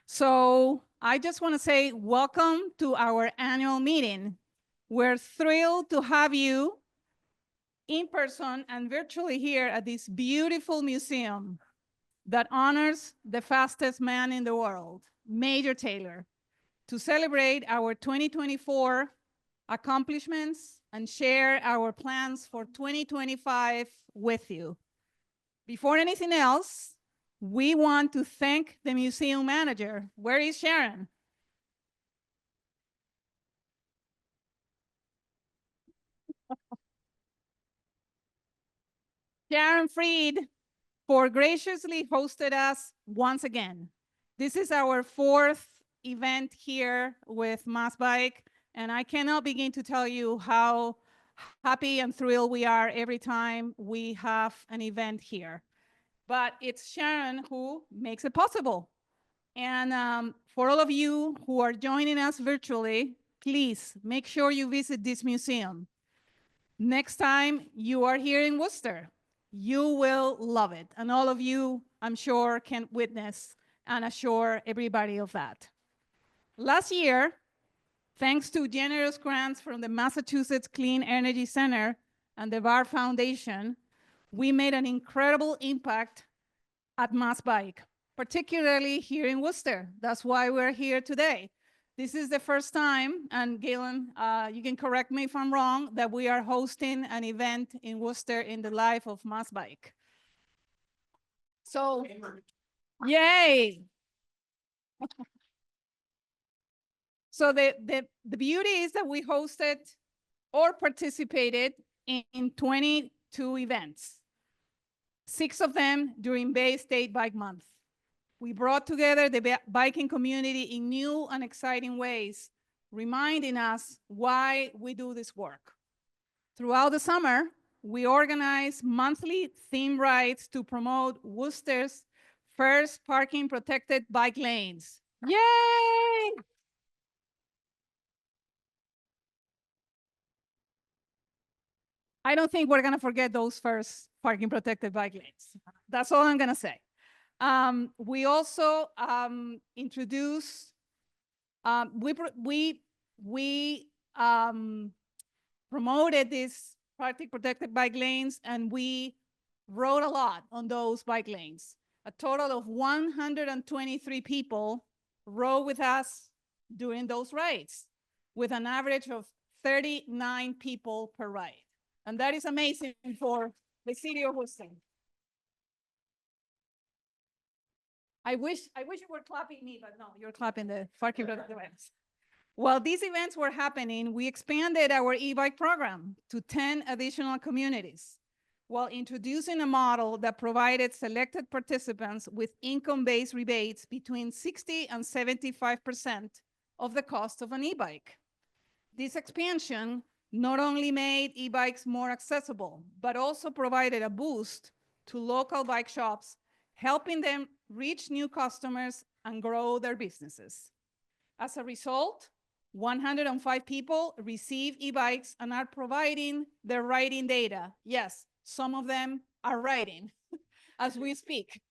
So I just want to say welcome to our annual meeting. We're thrilled to have you in person and virtually here at this beautiful museum that honors the fastest man in the world, Major Taylor, to celebrate our 2024 accomplishments and share our plans for 2025 with you. Before anything else, we want to thank the museum manager. Where is Sharon? Sharon Freed for graciously hosted us once again. This is our fourth event here with MassBike, and I cannot begin to tell you how happy and thrilled we are every time we have an event here. But it's Sharon who makes it possible. And for all of you who are joining us virtually, please make sure you visit this museum. Next time you are here in Worcester, you will love it. And all of you, I'm sure, can witness and assure everybody of that. Last year, thanks to generous grants from the Massachusetts Clean Energy Center and the VAR Foundation, we made an incredible impact at MassBike, particularly here in Worcester. That's why we're here today. This is the first time, and Galen, you can correct me if I'm wrong, that we are hosting an event in Worcester in the life of MassBike. So, yay! So the beauty is that we hosted or participated in 22 events, 6 of them during Bay State Bike Month. We brought together the biking community in new and exciting ways, reminding us why we do this work. Throughout the summer, we organize monthly theme rides to promote Worcester's first parking protected bike lanes. Yay! I don't think we're gonna forget those first parking protected bike lanes. That's all I'm gonna say. We also introduced, we promoted these parking protected bike lanes, and we rode a lot on those bike lanes. A total of 123 people rode with us during those rides, with an average of 39 people per ride. And that is amazing for the city of Worcester. I wish you were clapping me, but no, you're clapping the parking events. While these events were happening, we expanded our e-bike program to 10 additional communities, while introducing a model that provided selected participants with income-based rebates between 60 and 75% of the cost of an e-bike. This expansion not only made e-bikes more accessible, but also provided a boost to local bike shops, helping them reach new customers and grow their businesses. As a result, 105 people receive e-bikes and are providing their riding data. Yes, some of them are riding as we speak.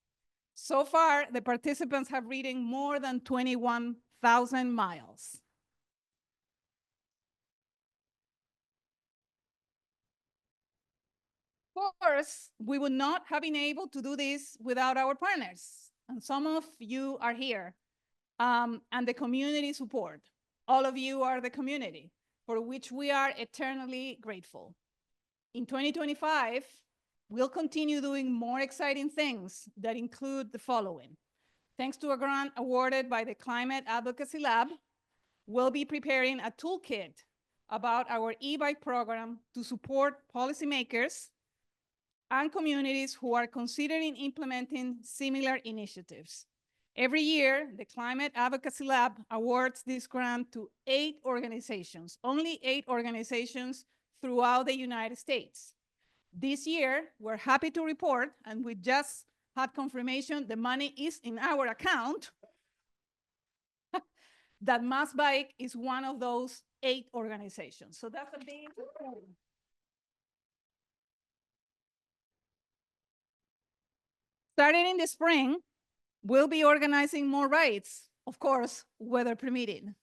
So far, the participants have ridden more than 21,000 miles. Of course, we would not have been able to do this without our partners. And some of you are here, and the community support. All of you are the community, for which we are eternally grateful. In 2025, we'll continue doing more exciting things that include the following. Thanks to a grant awarded by the Climate Advocacy Lab, we'll be preparing a toolkit about our e-bike program to support policymakers and communities who are considering implementing similar initiatives. Every year, the Climate Advocacy Lab awards this grant to 8 organizations, only 8 organizations throughout the United States. This year, we're happy to report, and we just had confirmation the money is in our account, that MassBike is one of those 8 organizations. So that's a big thing. Starting in the spring, we'll be organizing more rides of course, weather permitting.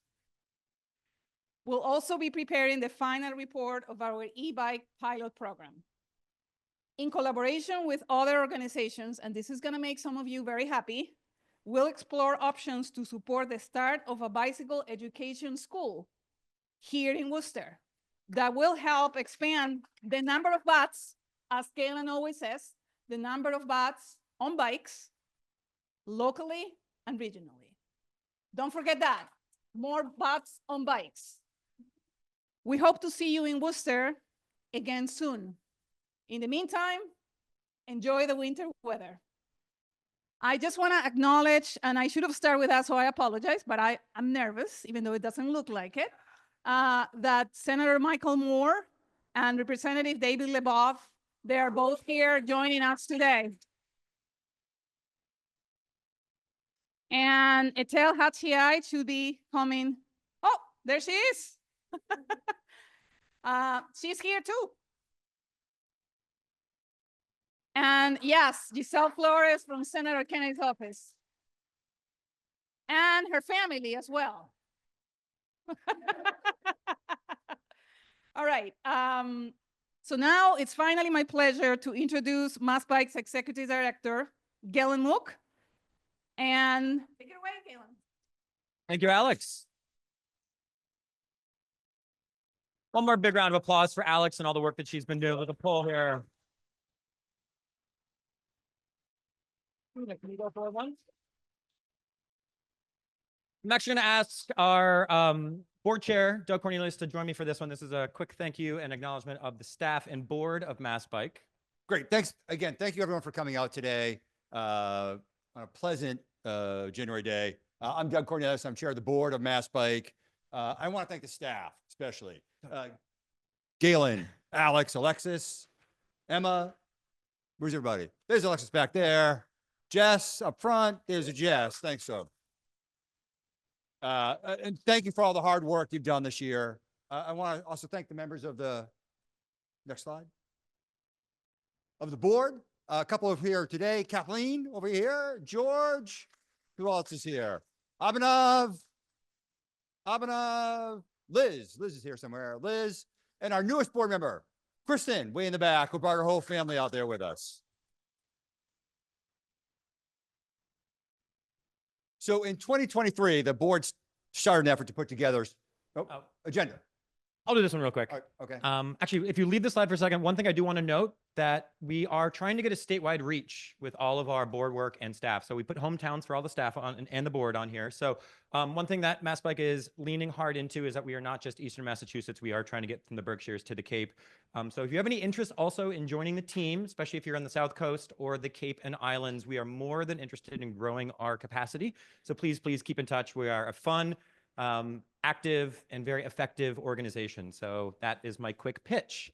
We'll also be preparing the final report of our e-bike pilot program. In collaboration with other organizations, and this is going to make some of you very happy, we'll explore options to support the start of a bicycle education school here in Worcester that will help expand the number of butts, as Galen always says, the number of butts on bikes locally and regionally. Don't forget that, more butts on bikes. We hope to see you in Worcester again soon. In the meantime, enjoy the winter weather. I just want to acknowledge, and I should have started with that, so I apologize, but I'm nervous, even though it doesn't look like it, that Senator Michael Moore and Representative David Leboff, they are both here joining us today. And Etel Hatchiai should be coming. Oh, there she is. She's here too. And yes, Giselle Flores from Senator Kennedy's office. And her family as well. All right. So now it's finally my pleasure to introduce MassBike's Executive Director, Galen Mook. And take it away, Galen. Thank you, Alex. One more big round of applause for Alex and all the work that she's been doing with the poll here. Can you go for one? I'm actually going to ask our board chair, Doug Cornelius, to join me for this one. This is a quick thank you and acknowledgement of the staff and board of MassBike. Great. Thanks again. Thank you everyone for coming out today on a pleasant January day. I'm Doug Cornelius. I'm chair of the board of MassBike. I want to thank the staff, especially Galen, Alex, Alexis, Emma. Where's everybody? There's Alexis back there. Jess up front. There's a Jess. Thanks, so. And thank you for all the hard work you've done this year. I want to also thank the members of the next slide of the board. A couple of here today. Kathleen over here. George. Who else is here? Abhinav. Liz. Liz is here somewhere. Liz. And our newest board member, Kristen, way in the back, who brought her whole family out there with us. So in 2023, the board started an effort to put together agenda. I'll do this one real quick. Okay. Actually, if you leave the slide for a second, one thing I do want to note that we are trying to get a statewide reach with all of our board work and staff. So we put hometowns for all the staff on and the board on here. So one thing that MassBike is leaning hard into is that we are not just Eastern Massachusetts. We are trying to get from the Berkshires to the Cape. So if you have any interest also in joining the team, especially if you're on the South Coast or the Cape and Islands, we are more than interested in growing our capacity. So please keep in touch. We are a fun, active and very effective organization. So that is my quick pitch.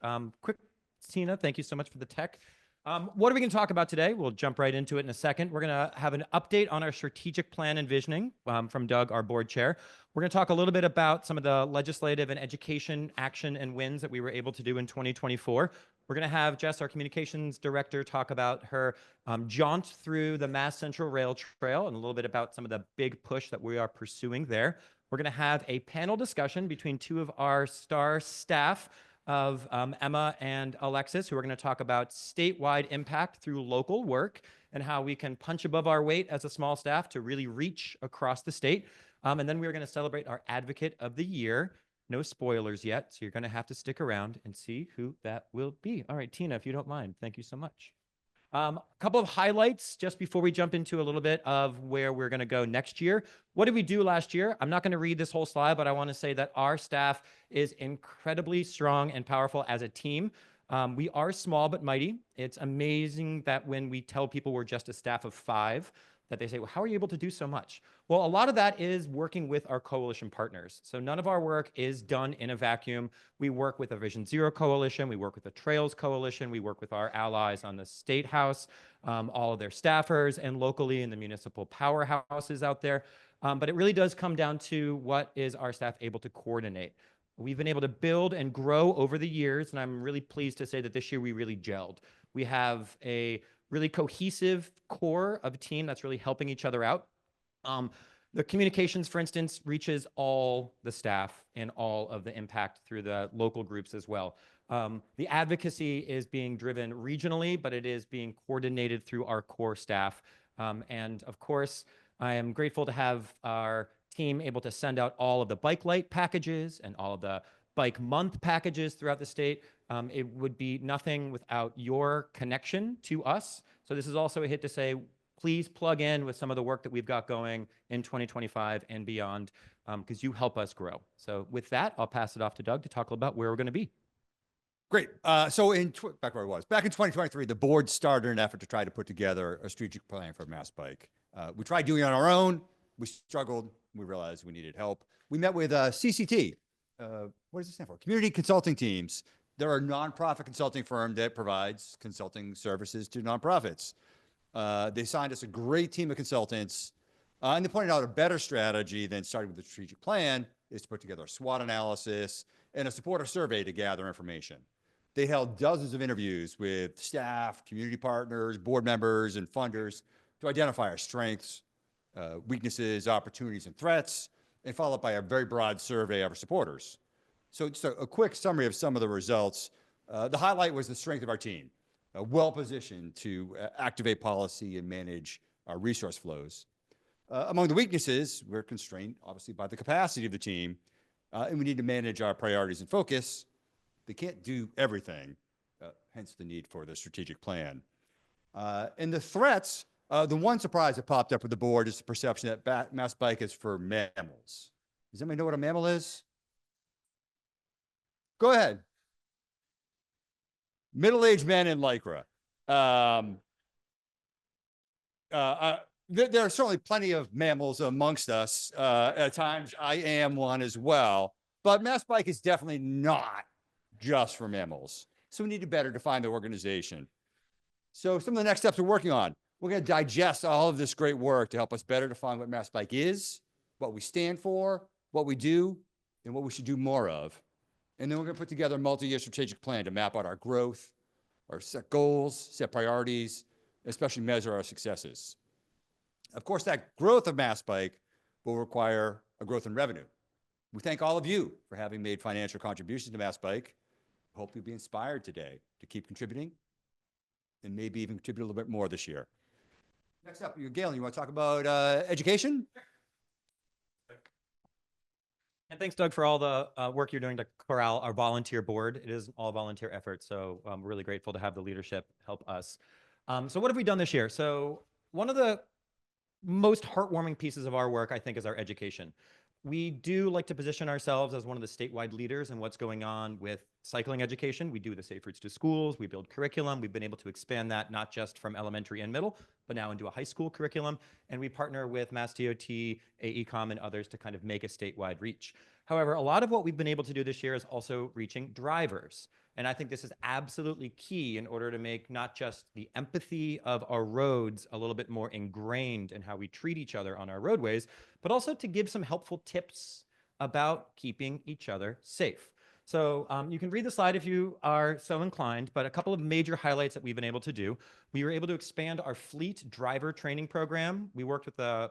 Tina, thank you so much for the tech. What are we going to talk about today? We'll jump right into it in a second. We're going to have an update on our strategic plan and visioning from Doug, our board chair. We're going to talk a little bit about some of the legislative and education action and wins that we were able to do in 2024. We're going to have Jess, our communications director, talk about her jaunt through the Mass Central Rail Trail and a little bit about some of the big push that we are pursuing there. We're going to have a panel discussion between two of our star staff of Emma and Alexis, who are going to talk about statewide impact through local work and how we can punch above our weight as a small staff to really reach across the state. And then we're going to celebrate our Advocate of the Year. No spoilers yet, so you're going to have to stick around and see who that will be. All right, Tina, if you don't mind, thank you so much. A couple of highlights just before we jump into a little bit of where we're going to go next year. What did we do last year? I'm not going to read this whole slide, but I want to say that our staff is incredibly strong and powerful as a team. We are small but mighty. It's amazing that when we tell people we're just a staff of 5, that they say, well, how are you able to do so much? Well, a lot of that is working with our coalition partners. So none of our work is done in a vacuum. We work with a Vision Zero Coalition. We work with the Trails Coalition. We work with our allies on the State House, all of their staffers, and locally in the municipal powerhouses out there. But it really does come down to what is our staff able to coordinate. We've been able to build and grow over the years, and I'm really pleased to say that this year we really gelled. We have a really cohesive core of a team that's really helping each other out. The communications, for instance, reaches all the staff and all of the impact through the local groups as well. The advocacy is being driven regionally, but it is being coordinated through our core staff. And of course, I am grateful to have our team able to send out all of the bike light packages and all of the bike month packages throughout the state. It would be nothing without your connection to us. So this is also a hit to say, please plug in with some of the work that we've got going in 2025 and beyond, because you help us grow. So with that, I'll pass it off to Doug to talk about where we're going to be. Great. So back where I was, back in 2023, the board started an effort to try to put together a strategic plan for MassBike. We tried doing it on our own. We struggled. We realized we needed help. We met with CCT. What does it stand for? Community Consulting Teams. They're a nonprofit consulting firm that provides consulting services to nonprofits. They signed us a great team of consultants, and they pointed out a better strategy than starting with the strategic plan is to put together a SWOT analysis and a supporter survey to gather information. They held dozens of interviews with staff, community partners, board members, and funders to identify our strengths, weaknesses, opportunities, and threats, and followed by a very broad survey of our supporters. So just a quick summary of some of the results. The highlight was the strength of our team, well-positioned to activate policy and manage our resource flows. Among the weaknesses, we're constrained, obviously, by the capacity of the team, and we need to manage our priorities and focus. They can't do everything, hence the need for the strategic plan. And the threats, the one surprise that popped up with the board is the perception that MassBike is for mammals. Does anybody know what a mammal is? Go ahead. Middle-aged men in Lycra. There are certainly plenty of mammals amongst us. At times, I am one as well. But MassBike is definitely not just for mammals. So we need to better define the organization. So some of the next steps we're working on. We're going to digest all of this great work to help us better define what MassBike is, what we stand for, what we do, and what we should do more of. And then we're going to put together a multi-year strategic plan to map out our growth, our set goals, set priorities, especially measure our successes. Of course, that growth of MassBike will require a growth in revenue. We thank all of you for having made financial contributions to MassBike. Hope you'll be inspired today to keep contributing and maybe even contribute a little bit more this year. Next up, Galen, you want to talk about education? And thanks, Doug, for all the work you're doing to corral our volunteer board. It is all volunteer effort, so I'm really grateful to have the leadership help us. So what have we done this year? So one of the most heartwarming pieces of our work, I think, is our education. We do like to position ourselves as one of the statewide leaders in what's going on with cycling education. We do the Safe Routes to Schools. We build curriculum. We've been able to expand that not just from elementary and middle, but now into a high school curriculum. And we partner with MassDOT, AECom, and others to kind of make a statewide reach. However, a lot of what we've been able to do this year is also reaching drivers. And I think this is absolutely key in order to make not just the empathy of our roads a little bit more ingrained in how we treat each other on our roadways, but also to give some helpful tips about keeping each other safe. So you can read the slide if you are so inclined, but a couple of major highlights that we've been able to do. We were able to expand our fleet driver training program. We worked with the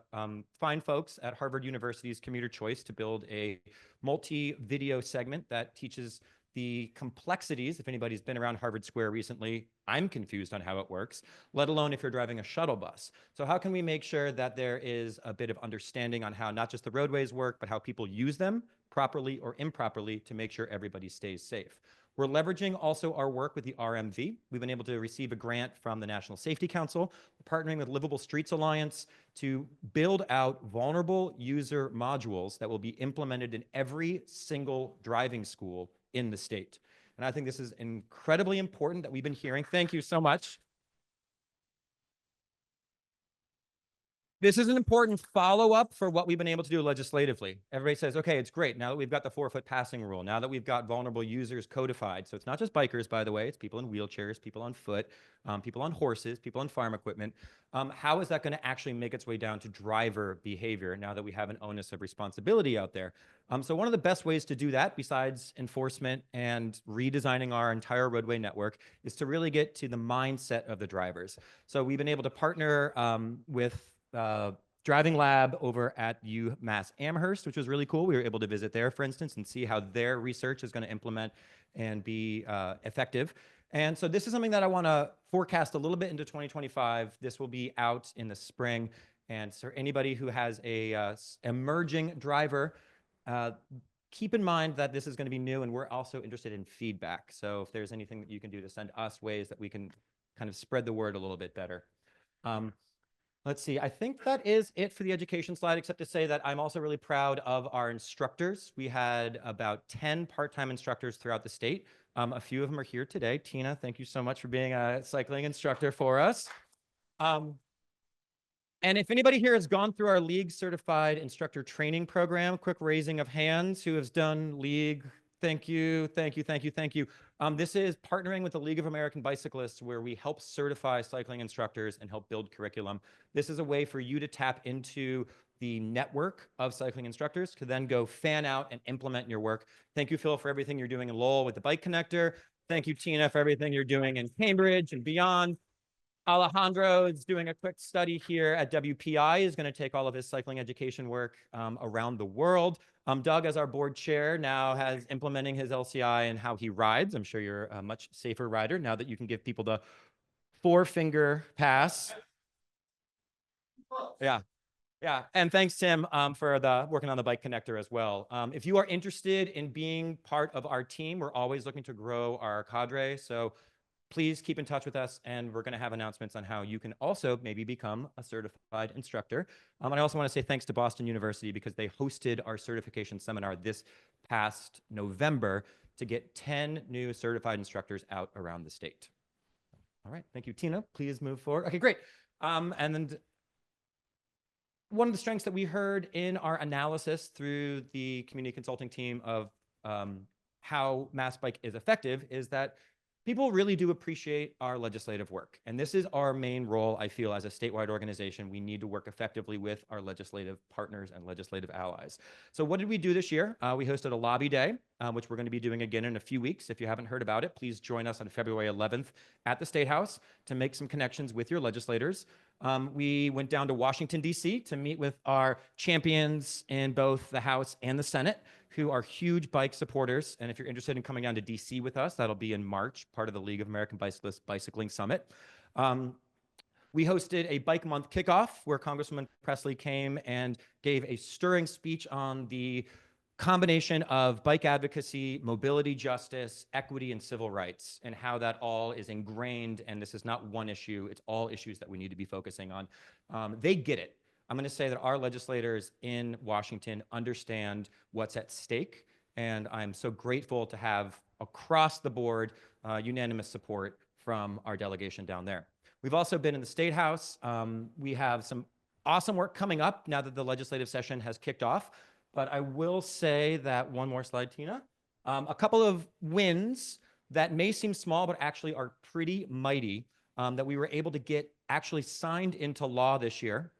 fine folks at Harvard University's Commuter Choice to build a multi-video segment that teaches the complexities. If anybody's been around Harvard Square recently, I'm confused on how it works, let alone if you're driving a shuttle bus. So how can we make sure that there is a bit of understanding on how not just the roadways work, but how people use them properly or improperly to make sure everybody stays safe? We're leveraging also our work with the RMV. We've been able to receive a grant from the National Safety Council, partnering with Livable Streets Alliance to build out vulnerable user modules that will be implemented in every single driving school in the state. And I think this is incredibly important that we've been hearing. Thank you so much. This is an important follow-up for what we've been able to do legislatively. Everybody says, okay, it's great. Now that we've got the 4-foot passing rule, now that we've got vulnerable users codified. So it's not just bikers, by the way, it's people in wheelchairs, people on foot, people on horses, people on farm equipment. How is that going to actually make its way down to driver behavior now that we have an onus of responsibility out there? So one of the best ways to do that, besides enforcement and redesigning our entire roadway network, is to really get to the mindset of the drivers. So we've been able to partner with driving lab over at UMass Amherst, which was really cool. We were able to visit there, for instance, and see how their research is going to implement and be effective. And so this is something that I want to forecast a little bit into 2025. This will be out in the spring. And so anybody who has a emerging driver, keep in mind that this is going to be new, and we're also interested in feedback. So if there's anything that you can do to send us ways that we can kind of spread the word a little bit better. Let's see, I think that is it for the education slide, except to say that I'm also really proud of our instructors. We had about 10 part-time instructors throughout the state. A few of them are here today. Tina, thank you so much for being a cycling instructor for us. And if anybody here has gone through our league certified instructor training program, quick raising of hands who has done league. Thank you, thank you, thank you, thank you. This is partnering with the League of American Bicyclists, where we help certify cycling instructors and help build curriculum. This is a way for you to tap into the network of cycling instructors to then go fan out and implement in your work. Thank you, Phil, for everything you're doing in Lowell with the bike connector. Thank you, Tina, for everything you're doing in Cambridge and beyond. Alejandro is doing a quick study here at WPI, is going to take all of his cycling education work around the world. Doug, as our board chair, now has implementing his LCI and how he rides. I'm sure you're a much safer rider now that you can give people the 4-finger pass. Yeah. Yeah, and thanks, Tim, for the working on the bike connector as well. If you are interested in being part of our team, we're always looking to grow our cadre. So please keep in touch with us, and we're going to have announcements on how you can also maybe become a certified instructor. I also want to say thanks to Boston University, because they hosted our certification seminar this past November to get 10 new certified instructors out around the state. All right, thank you, Tina. Please move forward. Okay, great. And then one of the strengths that we heard in our analysis through the community consulting team of how MassBike is effective is that people really do appreciate our legislative work. And this is our main role, I feel, as a statewide organization. We need to work effectively with our legislative partners and legislative allies. So what did we do this year? We hosted a lobby day, which we're going to be doing again in a few weeks. If you haven't heard about it, please join us on February 11th at the State House to make some connections with your legislators. We went down to Washington, D.C. to meet with our champions in both the House and the Senate, who are huge bike supporters. And if you're interested in coming down to DC with us, that'll be in March, part of the League of American Bicyclists Bicycling Summit. We hosted a Bike Month kickoff where Congresswoman Presley came and gave a stirring speech on the combination of bike advocacy, mobility justice, equity, and civil rights, and how that all is ingrained. And this is not one issue, it's all issues that we need to be focusing on. They get it. I'm going to say that our legislators in Washington understand what's at stake, and I'm so grateful to have across the board unanimous support from our delegation down there. We've also been in the State House. We have some awesome work coming up now that the legislative session has kicked off, but I will say that one more slide, Tina. A couple of wins that may seem small, but actually are pretty mighty, that we were able to get actually signed into law this year.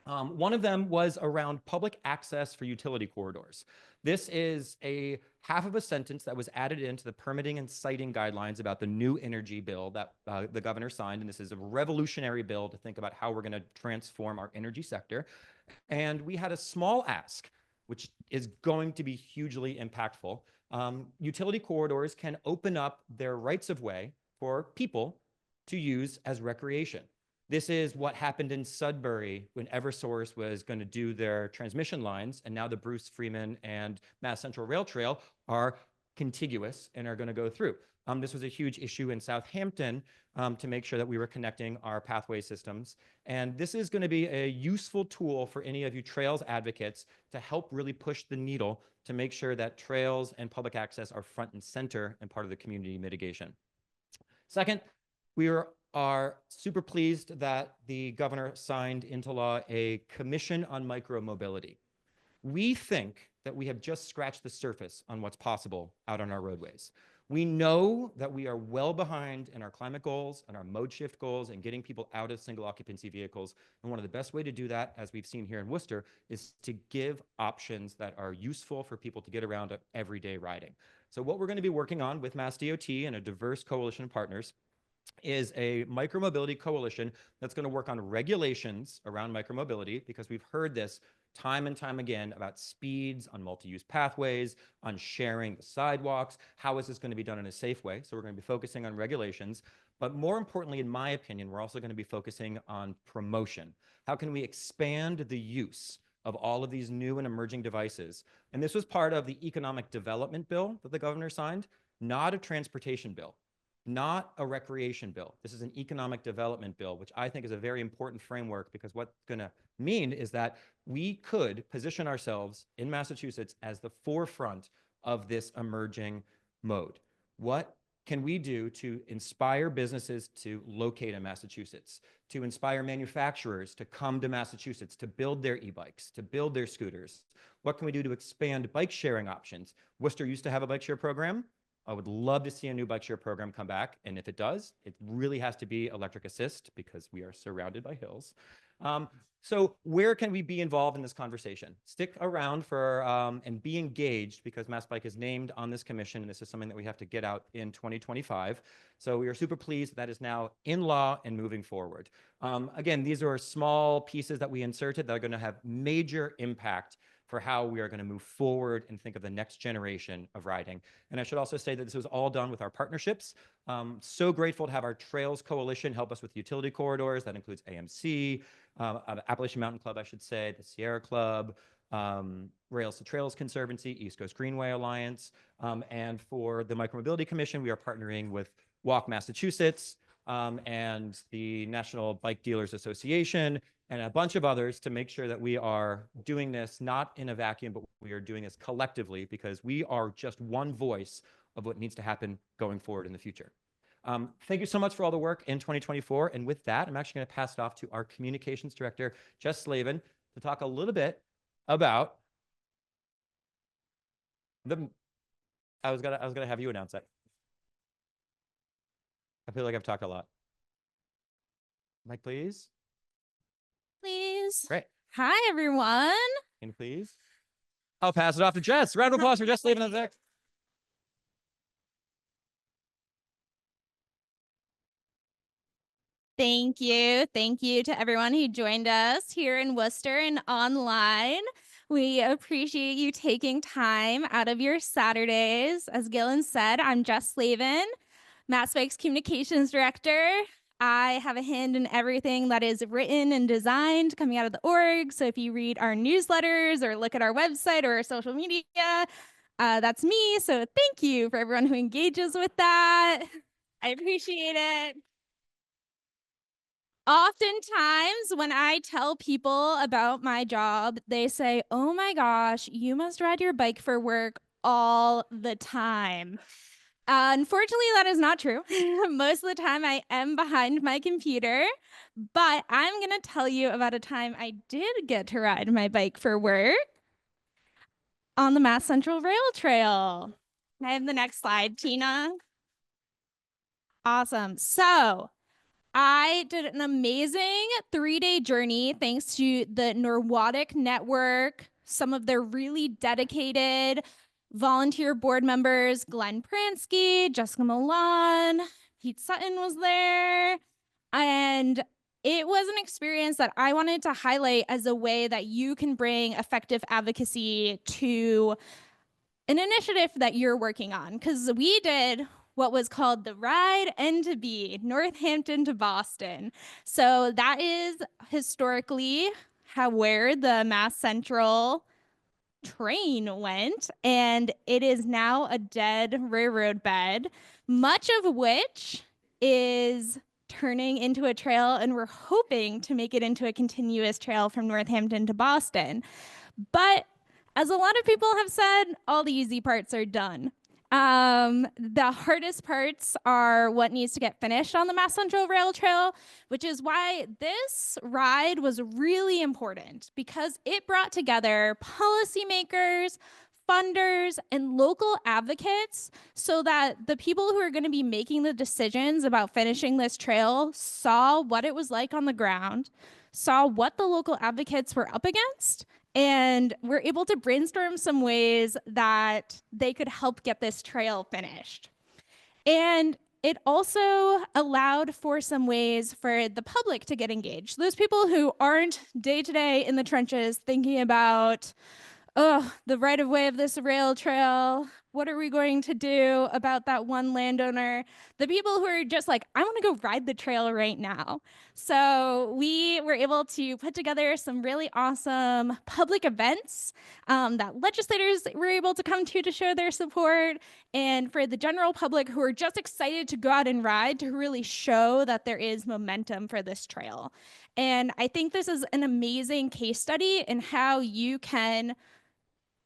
One of them was around public access for utility corridors. This is a half of a sentence that was added into the permitting and siting guidelines about the new energy bill that the governor signed. And this is a revolutionary bill to think about how we're going to transform our energy sector. And we had a small ask, which is going to be hugely impactful. Utility corridors can open up their rights of way for people to use as recreation. This is what happened in Sudbury when Eversource was going to do their transmission lines, and now the Bruce Freeman and Mass Central Rail Trail are contiguous and are going to go through. This was a huge issue in Southampton to make sure that we were connecting our pathway systems. And this is going to be a useful tool for any of you trails advocates to help really push the needle to make sure that trails and public access are front and center and part of the community mitigation. Second, we are super pleased that the governor signed into law a commission on micromobility. We think that we have just scratched the surface on what's possible out on our roadways. We know that we are well behind in our climate goals and our mode shift goals and getting people out of single occupancy vehicles. And one of the best way to do that, as we've seen here in Worcester, is to give options that are useful for people to get around everyday riding. So what we're going to be working on with MassDOT and a diverse coalition of partners is a micromobility coalition that's going to work on regulations around micromobility, because we've heard this time and time again about speeds on multi-use pathways, on sharing the sidewalks. How is this going to be done in a safe way? So we're going to be focusing on regulations. But more importantly, in my opinion, we're also going to be focusing on promotion. How can we expand the use of all of these new and emerging devices? And this was part of the economic development bill that the governor signed, not a transportation bill, not a recreation bill. This is an economic development bill, which I think is a very important framework, because what's going to mean is that we could position ourselves in Massachusetts as the forefront of this emerging mode. What can we do to inspire businesses to locate in Massachusetts, to inspire manufacturers to come to Massachusetts, to build their e-bikes, to build their scooters? What can we do to expand bike sharing options? Worcester used to have a bike share program. I would love to see a new bike share program come back. And if it does, it really has to be electric assist, because we are surrounded by hills. So where can we be involved in this conversation? Stick around for and be engaged, because MassBike is named on this commission, and this is something that we have to get out in 2025. So we are super pleased that is now in law and moving forward. Again, these are small pieces that we inserted that are going to have major impact for how we are going to move forward and think of the next generation of riding. And I should also say that this was all done with our partnerships. So grateful to have our Trails Coalition help us with utility corridors. That includes AMC, Appalachian Mountain Club, I should say, the Sierra Club, Rails to Trails Conservancy, East Coast Greenway Alliance. And for the Micromobility Commission, we are partnering with Walk Massachusetts and the National Bike Dealers Association, and a bunch of others, to make sure that we are doing this not in a vacuum, but we are doing this collectively, because we are just one voice of what needs to happen going forward in the future. Thank you so much for all the work in 2024. And with that, I'm actually going to pass it off to our communications director, Jess Slavin, to talk a little bit about the, I was gonna have you announce that. I feel like I've talked a lot. Mike, please. Please. Great. Hi, everyone. Can you please? I'll pass it off to Jess. Round of applause for Jess Slavin on the deck. Thank you. Thank you to everyone who joined us here in Worcester and online. We appreciate you taking time out of your Saturdays. As Gillen said, I'm Jess Slavin, MassBike's communications director. I have a hand in everything that is written and designed coming out of the org. So if you read our newsletters or look at our website or our social media, that's me. So thank you for everyone who engages with that. I appreciate it. Oftentimes, when I tell people about my job, they say, "Oh my gosh, you must ride your bike for work all the time." Unfortunately, that is not true. Most of the time, I am behind my computer, but I'm going to tell you about a time I did get to ride my bike for work on the Mass Central Rail Trail. Can I have the next slide, Tina? Awesome. So I did an amazing 3-day journey thanks to the Norwodic Network, some of their really dedicated volunteer board members, Glenn Pransky, Jessica Milan, Pete Sutton was there. And it was an experience that I wanted to highlight as a way that you can bring effective advocacy to an initiative that you're working on. Because we did what was called the Ride N to B, Northampton to Boston. So that is historically where the Mass Central train went, and it is now a dead railroad bed, much of which is turning into a trail, and we're hoping to make it into a continuous trail from Northampton to Boston. But as a lot of people have said, all the easy parts are done. The hardest parts are what needs to get finished on the Mass Central Rail Trail, which is why this ride was really important, because it brought together policymakers, funders, and local advocates so that the people who are going to be making the decisions about finishing this trail saw what it was like on the ground, saw what the local advocates were up against, and we're able to brainstorm some ways that they could help get this trail finished. And it also allowed for some ways for the public to get engaged. Those people who aren't day to day in the trenches thinking about, oh, the right of way of this rail trail. What are we going to do about that one landowner? The people who are just like, I want to go ride the trail right now. So we were able to put together some really awesome public events that legislators were able to come to show their support. And for the general public who are just excited to go out and ride, to really show that there is momentum for this trail. And I think this is an amazing case study in how you can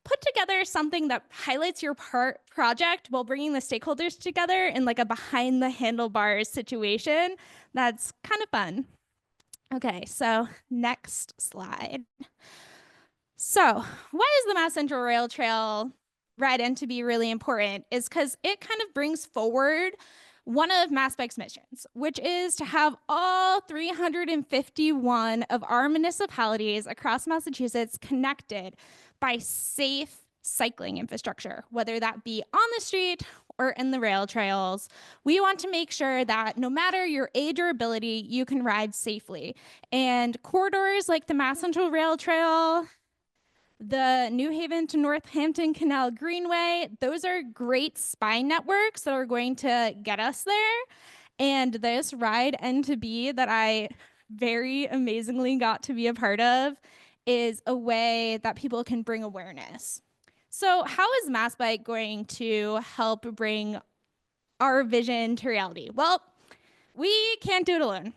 put together something that highlights your project while bringing the stakeholders together in like a behind the handlebars situation. That's kind of fun. Okay, so next slide. So why is the Mass Central Rail Trail ride-in to be really important is because it kind of brings forward one of MassBike's missions, which is to have all 351 of our municipalities across Massachusetts connected by safe cycling infrastructure, whether that be on the street or in the rail trails. We want to make sure that no matter your age or ability, you can ride safely. And corridors like the Mass Central Rail Trail, the New Haven to Northampton Canal Greenway, those are great spine networks that are going to get us there. And this ride N2B that I very amazingly got to be a part of is a way that people can bring awareness. So how is MassBike going to help bring our vision to reality? Well, we can't do it alone.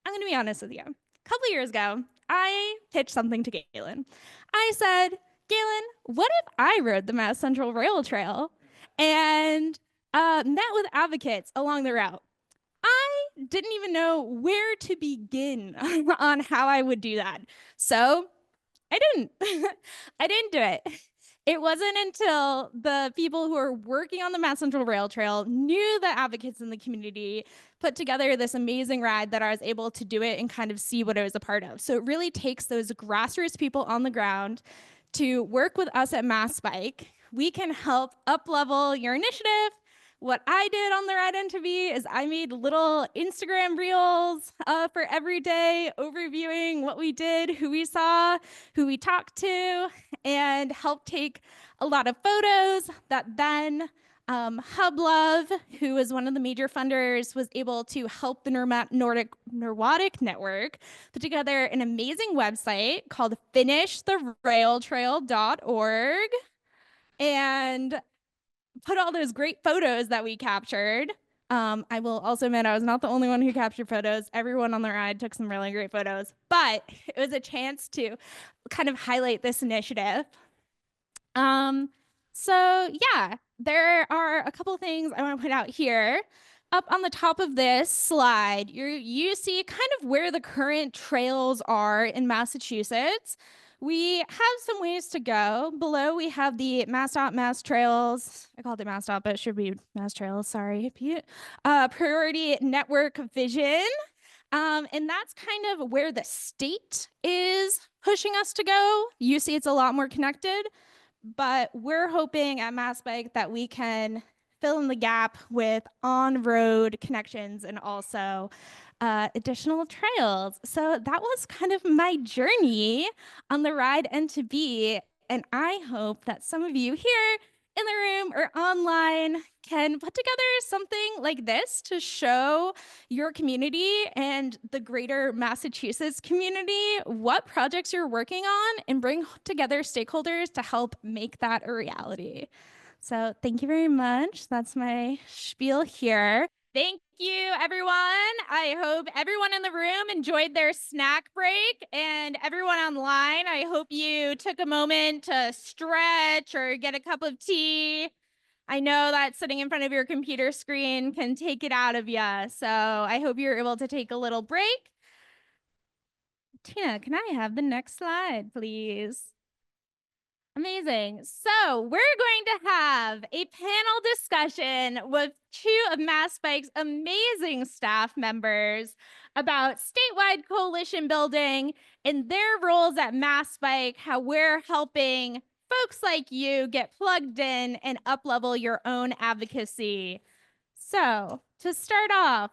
I'm going to be honest with you. A couple years ago, I pitched something to Galen. I said, Galen, what if I rode the Mass Central Rail Trail and met with advocates along the route? I didn't even know where to begin on how I would do that. So I didn't. I didn't do it. It wasn't until the people who are working on the Mass Central Rail Trail knew the advocates in the community, put together this amazing ride, that I was able to do it and kind of see what I was a part of. So it really takes those grassroots people on the ground to work with us at MassBike. We can help up-level your initiative. What I did on the ride N2B is I made little Instagram reels for every day, overviewing what we did, who we saw, who we talked to, and helped take a lot of photos that then Hub Love, who was one of the major funders, was able to help the Nordic Network put together an amazing website called finishtherailtrail.org. And put all those great photos that we captured. I will also admit I was not the only one who captured photos. Everyone on the ride took some really great photos, but it was a chance to kind of highlight this initiative. So yeah, there are a couple of things I want to put out here. Up on the top of this slide, you see kind of where the current trails are in Massachusetts. We have some ways to go. Below, we have the MassDOT Mass Trails. I called it MassDOT, but it should be Mass Trails. Sorry, Pete. Priority Network Vision. And that's kind of where the state is pushing us to go. You see it's a lot more connected, but we're hoping at MassBike that we can fill in the gap with on-road connections and also additional trails. So that was kind of my journey on the ride N2B. And I hope that some of you here in the room or online can put together something like this to show your community and the greater Massachusetts community what projects you're working on and bring together stakeholders to help make that a reality. So thank you very much. That's my spiel here. Thank you, everyone. I hope everyone in the room enjoyed their snack break, and everyone online, I hope you took a moment to stretch or get a cup of tea. I know that sitting in front of your computer screen can take it out of you, so I hope you're able to take a little break. Tina, can I have the next slide, please? Amazing. So we're going to have a panel discussion with two of MassBike's amazing staff members about statewide coalition building and their roles at MassBike, how we're helping folks like you get plugged in and up-level your own advocacy. So, to start off,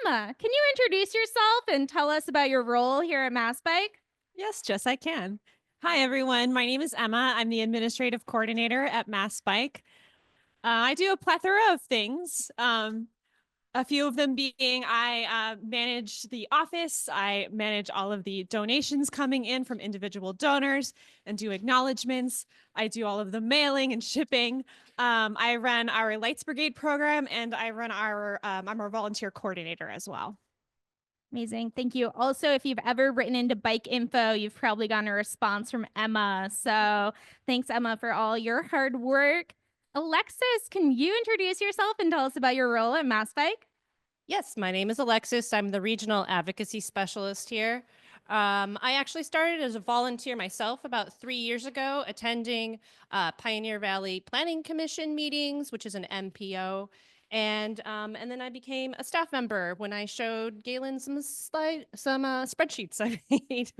Emma, can you introduce yourself and tell us about your role here at MassBike? Yes, Jess, I can. Hi, everyone. My name is Emma. I'm the administrative coordinator at MassBike. I do a plethora of things. A few of them being I manage the office. I manage all of the donations coming in from individual donors and do acknowledgements. I do all of the mailing and shipping. I run our Lights Brigade program, and I run I'm our volunteer coordinator as well. Amazing. Thank you. Also, if you've ever written into Bike Info, you've probably gotten a response from Emma. So thanks, Emma, for all your hard work. Alexis, can you introduce yourself and tell us about your role at MassBike? Yes, my name is Alexis. I'm the regional advocacy specialist here. I actually started as a volunteer myself about 3 years ago, attending Pioneer Valley Planning Commission meetings, which is an MPO. And then I became a staff member when I showed Galen some spreadsheets I made.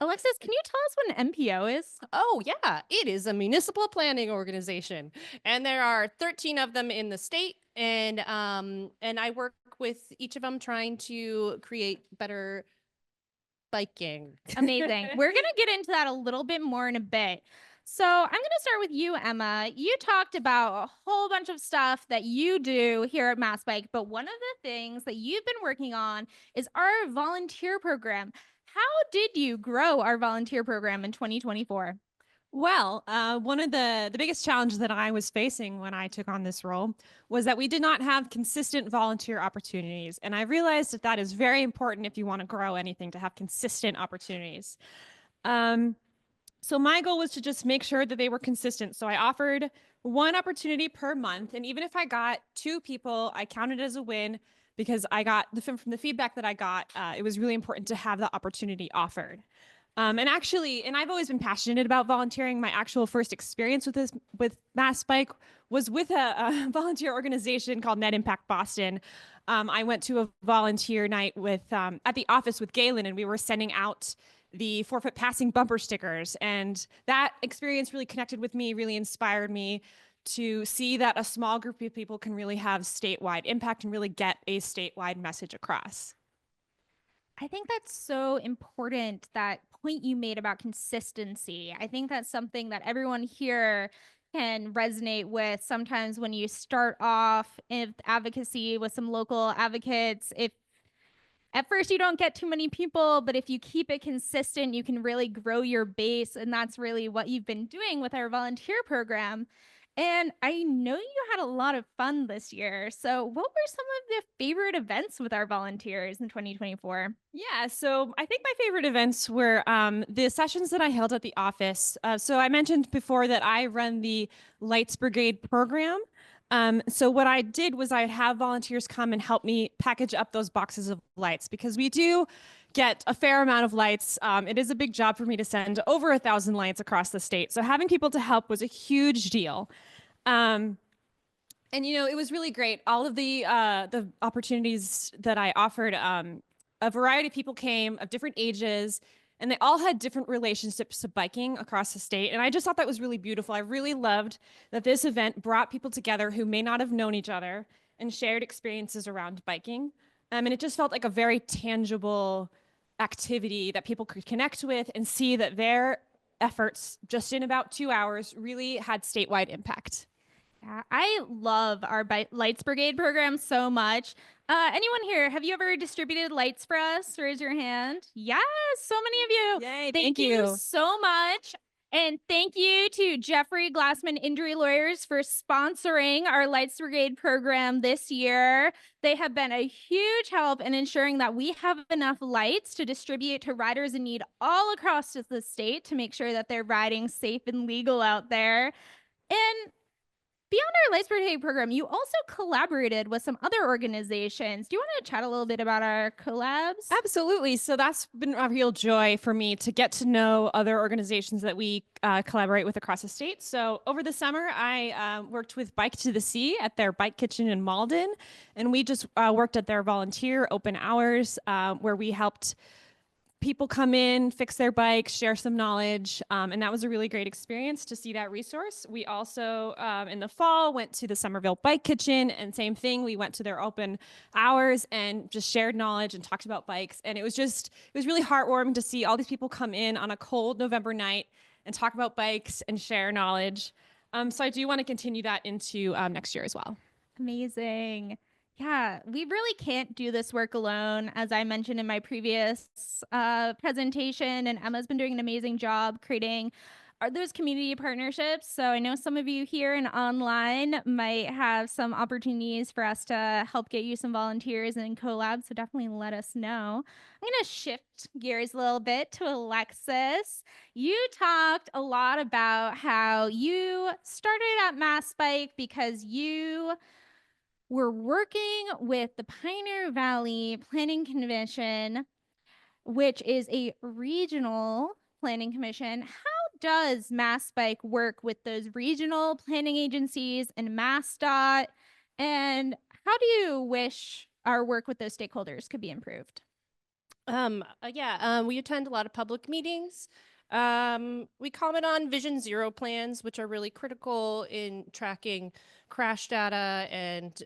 Alexis, can you tell us what an MPO is? Oh, yeah, it is a municipal planning organization, and there are 13 of them in the state, and I work with each of them trying to create better biking. Amazing. We're going to get into that a little bit more in a bit. So I'm going to start with you, Emma. You talked about a whole bunch of stuff that you do here at MassBike, but one of the things that you've been working on is our volunteer program. How did you grow our volunteer program in 2024? Well, one of the biggest challenges that I was facing when I took on this role was that we did not have consistent volunteer opportunities. And I realized that that is very important if you want to grow anything, to have consistent opportunities. So my goal was to just make sure that they were consistent. So I offered one opportunity per month. And even if I got 2 people, I counted it as a win, because I got from the feedback that I got, it was really important to have the opportunity offered. And I've always been passionate about volunteering. My actual first experience with MassBike was with a volunteer organization called Net Impact Boston. I went to a volunteer night at the office with Galen, and we were sending out the 4-foot passing bumper stickers. And that experience really connected with me, really inspired me to see that a small group of people can really have statewide impact and really get a statewide message across. I think that's so important, that point you made about consistency. I think that's something that everyone here can resonate with. Sometimes when you start off in advocacy with some local advocates, if at first you don't get too many people, but if you keep it consistent, you can really grow your base. And that's really what you've been doing with our volunteer program. And I know you had a lot of fun this year. So what were some of the favorite events with our volunteers in 2024? Yeah, so I think my favorite events were the sessions that I held at the office. So I mentioned before that I run the Lights Brigade program. So what I did was I'd have volunteers come and help me package up those boxes of lights, because we do get a fair amount of lights. It is a big job for me to send over 1,000 lights across the state. So having people to help was a huge deal. And it was really great. All of the opportunities that I offered, a variety of people came of different ages, and they all had different relationships to biking across the state. And I just thought that was really beautiful. I really loved that this event brought people together who may not have known each other and shared experiences around biking. And it just felt like a very tangible activity that people could connect with and see that their efforts just in about 2 hours really had statewide impact. Yeah, I love our Lights Brigade program so much. Anyone here, have you ever distributed lights for us? Raise your hand. Yes, so many of you. Yay, Thank you so much. And thank you to Jeffrey Glassman Injury Lawyers for sponsoring our Lights Brigade program this year. They have been a huge help in ensuring that we have enough lights to distribute to riders in need all across the state to make sure that they're riding safe and legal out there. And beyond our Lights Brigade program, you also collaborated with some other organizations. Do you want to chat a little bit about our collabs? Absolutely. So that's been a real joy for me to get to know other organizations that we collaborate with across the state. So over the summer, I worked with Bike to the Sea at their bike kitchen in Malden. And we just worked at their volunteer open hours where we helped people come in, fix their bikes, share some knowledge, and that was a really great experience to see that resource. We also, in the fall, went to the Somerville Bike Kitchen, and same thing. We went to their open hours and just shared knowledge and talked about bikes. And it was really heartwarming to see all these people come in on a cold November night and talk about bikes and share knowledge. So I do want to continue that into next year as well. Amazing. Yeah, we really can't do this work alone, as I mentioned in my previous presentation, and Emma's been doing an amazing job creating those community partnerships. So I know some of you here and online might have some opportunities for us to help get you some volunteers and collabs, so definitely let us know. I'm going to shift gears a little bit to Alexis. You talked a lot about how you started at MassBike because you we're working with the Pioneer Valley Planning Commission, which is a regional planning commission. How does MassBike work with those regional planning agencies and MassDOT? And how do you wish our work with those stakeholders could be improved? We attend a lot of public meetings. We comment on Vision Zero plans, which are really critical in tracking crash data and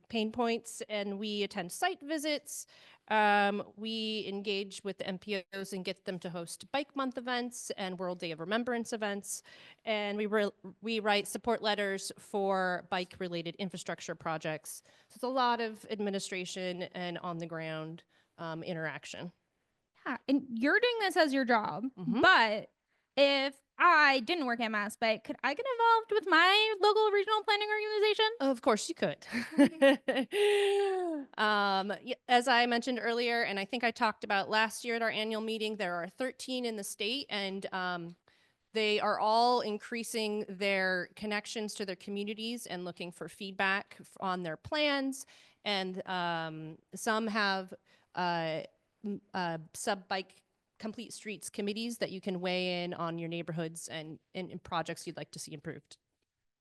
pain points. And we attend site visits. We engage with the MPOs and get them to host Bike Month events and World Day of Remembrance events. And we write support letters for bike-related infrastructure projects. So it's a lot of administration and on-the-ground interaction. Yeah, and you're doing this as your job, Mhm. but if I didn't work at MassBike, could I get involved with my local regional planning organization? Of course you could. As I mentioned earlier, and I think I talked about last year at our annual meeting, there are 13 in the state, and they are all increasing their connections to their communities and looking for feedback on their plans. And some have sub-bike complete streets committees that you can weigh in on your neighborhoods and projects you'd like to see improved.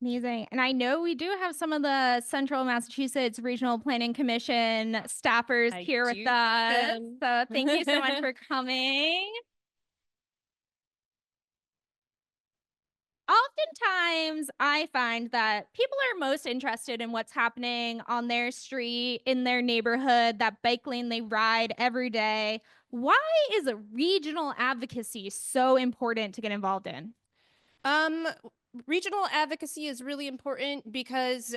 Amazing. And I know we do have some of the Central Massachusetts Regional Planning Commission staffers I here do with us. them. So thank you so much for coming. Oftentimes, I find that people are most interested in what's happening on their street, in their neighborhood, that bike lane they ride every day. Why is a regional advocacy so important to get involved in? Regional advocacy is really important because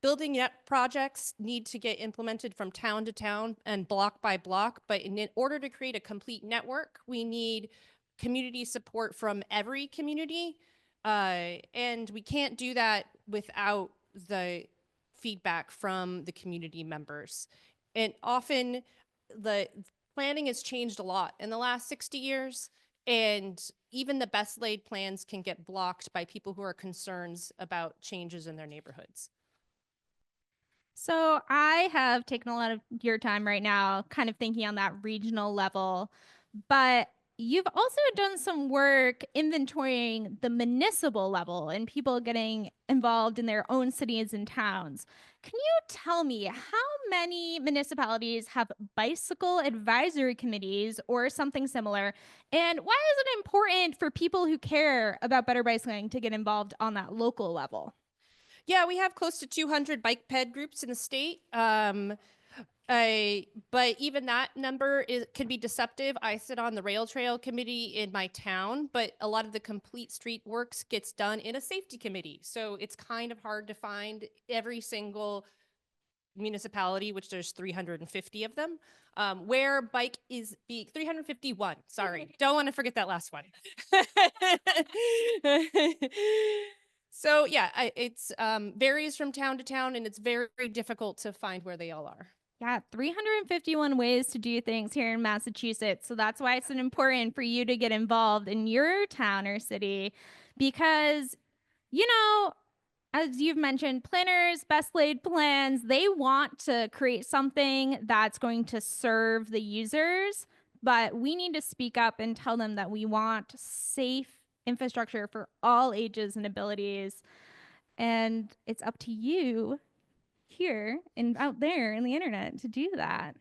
building up projects need to get implemented from town to town and block by block. But in order to create a complete network, we need community support from every community. And we can't do that without the feedback from the community members. And often the planning has changed a lot in the last 60 years. And even the best laid plans can get blocked by people who are concerned about changes in their neighborhoods. So I have taken a lot of your time right now, kind of thinking on that regional level, but you've also done some work inventorying the municipal level and people getting involved in their own cities and towns. Can you tell me how many municipalities have bicycle advisory committees or something similar? And why is it important for people who care about better bicycling to get involved on that local level? Yeah, we have close to 200 bike ped groups in the state. But even that number can be deceptive. I sit on the rail trail committee in my town, but a lot of the complete street works gets done in a safety committee. So it's kind of hard to find every single municipality, which there's 350 of them, where bike is 351. Sorry, don't want to forget that last one. So yeah, it's varies from town to town, and it's very, very difficult to find where they all are. Yeah, 351 ways to do things here in Massachusetts. So that's why it's important for you to get involved in your town or city because, you know, as you've mentioned, planners, best laid plans, they want to create something that's going to serve the users, but we need to speak up and tell them that we want safe infrastructure for all ages and abilities. And it's up to you here and out there in the internet to do that.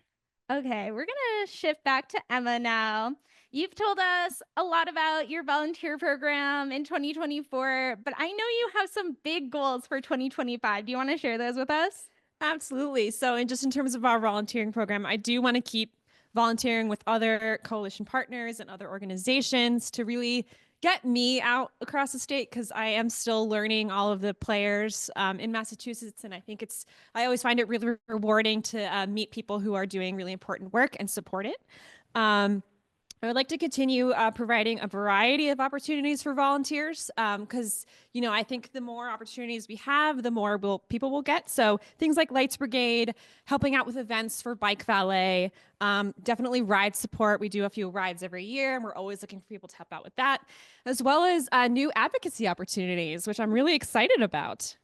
Okay, we're gonna shift back to Emma now. You've told us a lot about your volunteer program in 2024, but I know you have some big goals for 2025. Do you want to share those with us? Absolutely. So, in terms of our volunteering program, I do want to keep volunteering with other coalition partners and other organizations to really get me out across the state, because I am still learning all of the players in Massachusetts. And I always find it really rewarding to meet people who are doing really important work and support it. I would like to continue providing a variety of opportunities for volunteers, because I think the more opportunities we have, the more people will get. So things like Lights Brigade, helping out with events for bike valet, definitely ride support. We do a few rides every year, and we're always looking for people to help out with that, as well as new advocacy opportunities, which I'm really excited about.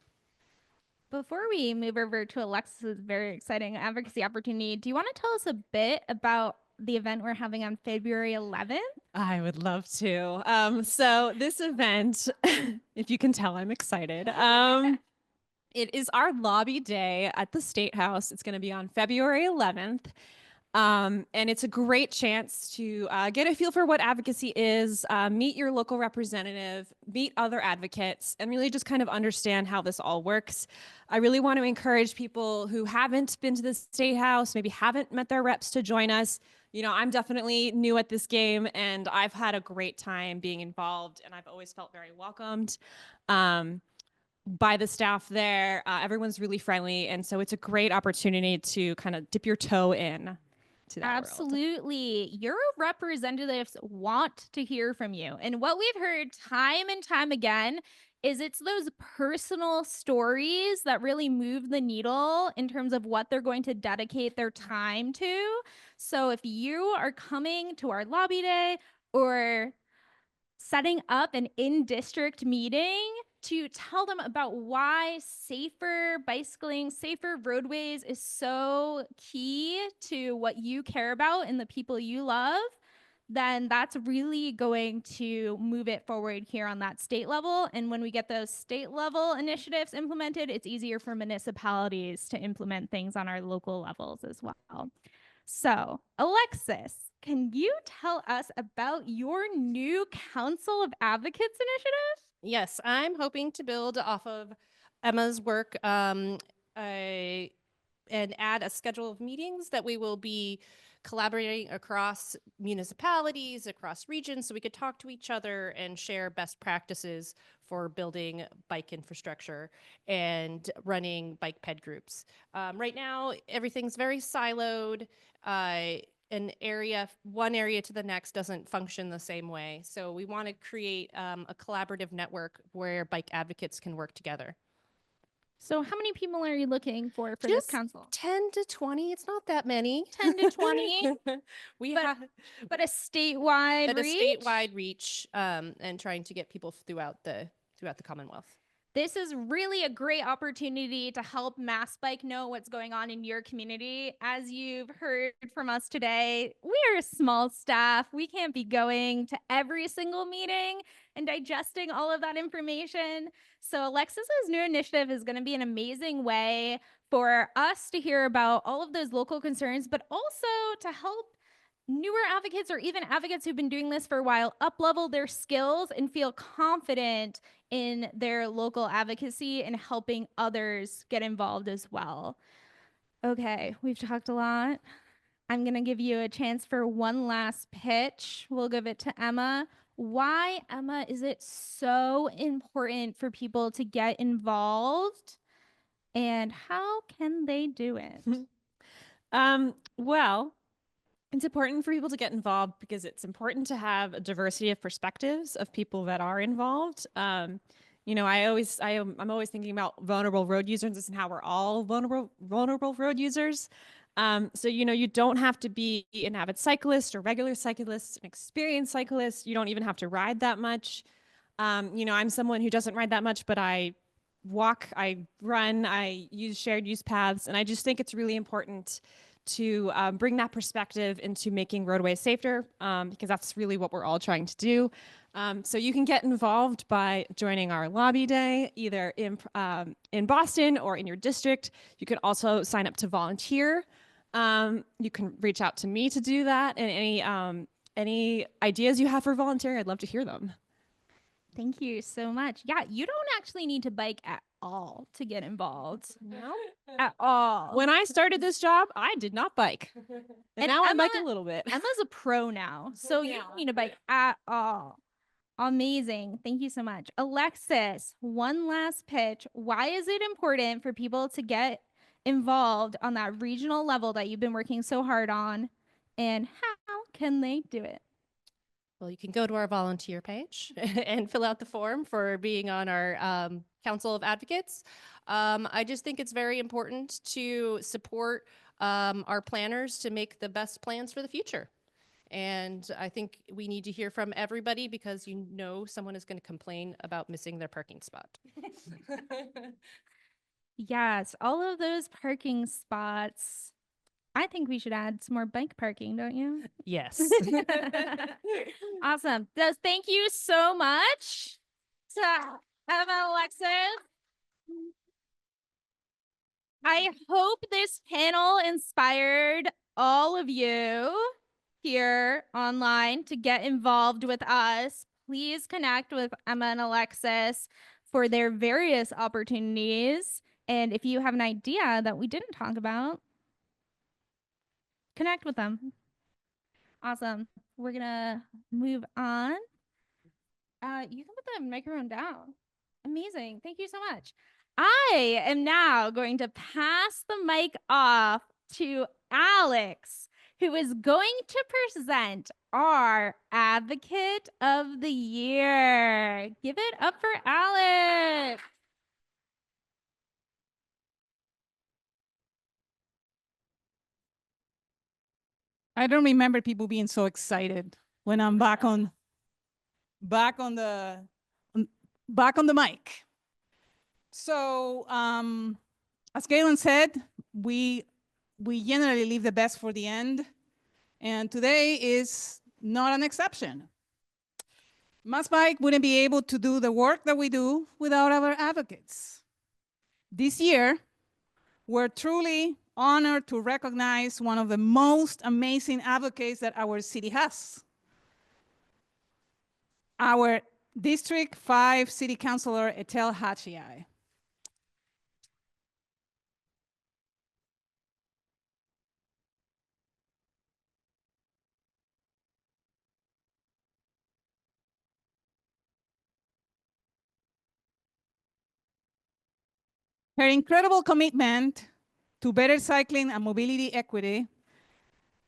Before we move over to Alexis's very exciting advocacy opportunity, do you want to tell us a bit about the event we're having on February 11th? I would love to. So this event, if you can tell, I'm excited. It is our lobby day at the State House. It's going to be on February 11th. And it's a great chance to get a feel for what advocacy is, meet your local representative, meet other advocates, and really just kind of understand how this all works. I really want to encourage people who haven't been to the State House, maybe haven't met their reps, to join us. I'm definitely new at this game, and I've had a great time being involved, and I've always felt very welcomed by the staff there. Everyone's really friendly, and so it's a great opportunity to kind of dip your toe in to that world. Absolutely. Your representatives want to hear from you. And what we've heard time and time again is it's those personal stories that really move the needle in terms of what they're going to dedicate their time to. So if you are coming to our lobby day or setting up an in-district meeting to tell them about why safer bicycling, safer roadways is so key to what you care about and the people you love, then that's really going to move it forward here on that state level. And when we get those state level initiatives implemented, it's easier for municipalities to implement things on our local levels as well. So, Alexis, can you tell us about your new Council of Advocates initiative? Yes, I'm hoping to build off of Emma's work and add a schedule of meetings that we will be collaborating across municipalities, across regions, so we could talk to each other and share best practices for building bike infrastructure and running bike ped groups. Right now, everything's very siloed. One area to the next doesn't function the same way. So we want to create a collaborative network where bike advocates can work together. So how many people are you looking for this Just council? 10 to 20. It's not that many. 10 to 20, we But- have but a statewide a reach? statewide reach and trying to get people throughout the Commonwealth. This is really a great opportunity to help MassBike know what's going on in your community. As you've heard from us today, we are a small staff. We can't be going to every single meeting and digesting all of that information. So Alexis's new initiative is going to be an amazing way for us to hear about all of those local concerns, but also to help newer advocates or even advocates who've been doing this for a while up-level their skills and feel confident in their local advocacy and helping others get involved as well. Okay, we've talked a lot. I'm going to give you a chance for one last pitch. We'll give it to Emma. Why, Emma, is it so important for people to get involved? And how can they do it? Well, it's important for people to get involved because it's important to have a diversity of perspectives of people that are involved. I'm always thinking about vulnerable road users and how we're all vulnerable road users. So you don't have to be an avid cyclist or regular cyclist, an experienced cyclist. You don't even have to ride that much. I'm someone who doesn't ride that much, but I walk, I run, I use shared use paths, and I just think it's really important to bring that perspective into making roadways safer, because that's really what we're all trying to do. So you can get involved by joining our lobby day, either in Boston or in your district. You can also sign up to volunteer. You can reach out to me to do that, and any ideas you have for volunteering, I'd love to hear them. Thank you so much. Yeah, you don't actually need to bike at all to get involved. No. At all. When I started this job, I did not bike. And now I bike a Emma- little bit. Emma's a pro now, so you don't need to bike at all. Amazing. Thank you so much. Alexis, one last pitch. Why is it important for people to get involved on that regional level that you've been working so hard on? And how can they do it? Well, you can go to our volunteer page and fill out the form for being on our Council of Advocates. I just think it's very important to support our planners to make the best plans for the future. And I think we need to hear from everybody because you know someone is going to complain about missing their parking spot. Yes, all of those parking spots. I think we should add some more bike parking, don't you? Yes. Awesome. So thank you so much to Emma, Alexis. I hope this panel inspired all of you here online to get involved with us. Please connect with Emma and Alexis for their various opportunities. And if you have an idea that we didn't talk about, connect with them. Awesome. We're gonna move on. You can put the microphone down. Amazing. Thank you so much. I am now going to pass the mic off to Alex, who is going to present our Advocate of the Year. Give it up for Alex. I don't remember people being so excited when I'm back on the mic. So as Galen said, we generally leave the best for the end, and today is not an exception. MassBike wouldn't be able to do the work that we do without our advocates. This year, we're truly honored to recognize one of the most amazing advocates that our city has. Our District 5 City Councilor, Etel Hachiai. Her incredible commitment to better cycling and mobility equity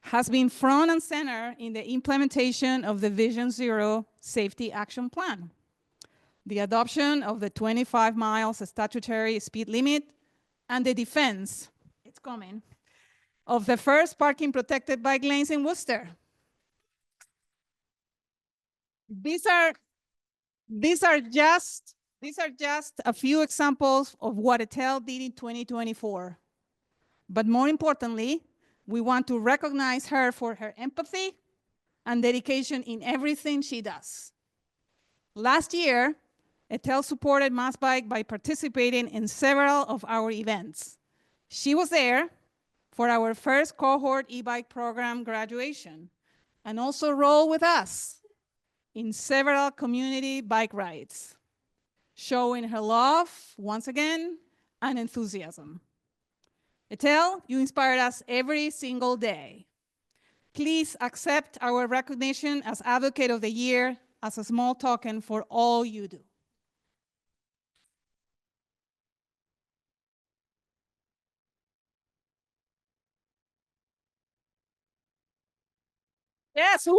has been front and center in the implementation of the Vision Zero Safety Action Plan, the adoption of the 25 miles statutory speed limit, and the defense, it's coming, of the first parking protected bike lanes in Worcester. These are just a few examples of what Etel did in 2024. But more importantly, we want to recognize her for her empathy and dedication in everything she does. Last year, Etel supported MassBike by participating in several of our events. She was there for our first cohort e-bike program graduation and also rode with us in several community bike rides, showing her love, once again, and enthusiasm. Etel, you inspired us every single day. Please accept our recognition as Advocate of the Year as a small token for all you do. Yes, woo!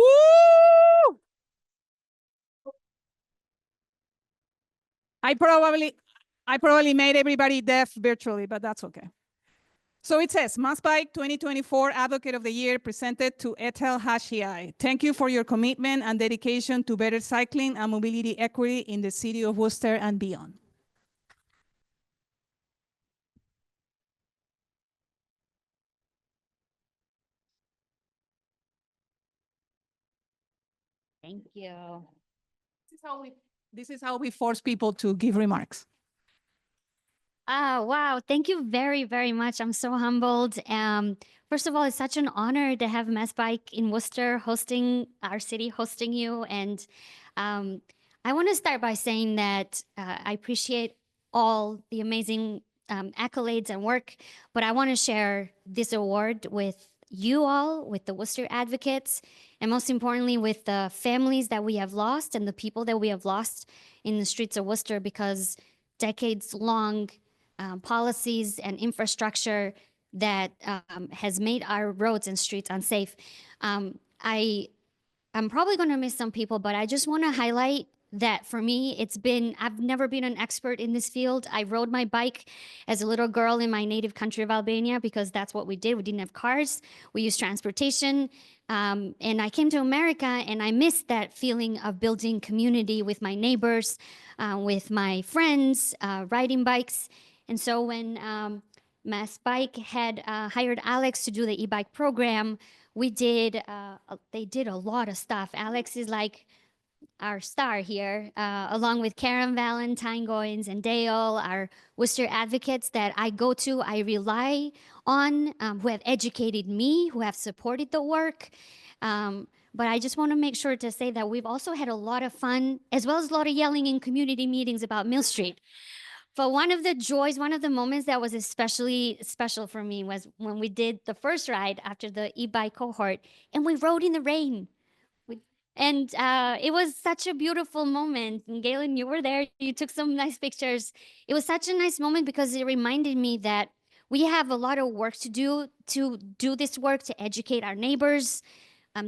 I probably made everybody deaf virtually, but that's okay. So it says, MassBike 2024 Advocate of the Year presented to Etel Hachiai. Thank you for your commitment and dedication to better cycling and mobility equity in the city of Worcester and beyond. Thank you. This is how we force people to give remarks. Wow. Thank you very, very much. I'm so humbled. First of all, it's such an honor to have MassBike in Worcester hosting our city, hosting you. And um, I want to start by saying that I appreciate all the amazing accolades and work, but I want to share this award with you all, with the Worcester advocates, and most importantly, with the families that we have lost and the people that we have lost in the streets of Worcester, because decades long policies and infrastructure that has made our roads and streets unsafe. I'm probably going to miss some people, but I just want to highlight that for me, I've never been an expert in this field. I rode my bike as a little girl in my native country of Albania because that's what we did. We didn't have cars. We used transportation. And I came to America and I missed that feeling of building community with my neighbors, with my friends, riding bikes. And so when MassBike had hired Alex to do the e-bike program, they did a lot of stuff. Alex is like our star here, along with Karen Valentine Goins and Dale, our Worcester advocates that I go to, I rely on, who have educated me, who have supported the work. But I just want to make sure to say that we've also had a lot of fun, as well as a lot of yelling in community meetings about Mill Street. But one of the joys, one of the moments that was especially special for me was when we did the first ride after the e-bike cohort, and we rode in the rain. And it was such a beautiful moment. And Galen, you were there. You took some nice pictures. It was such a nice moment because it reminded me that we have a lot of work to do this work, to educate our neighbors,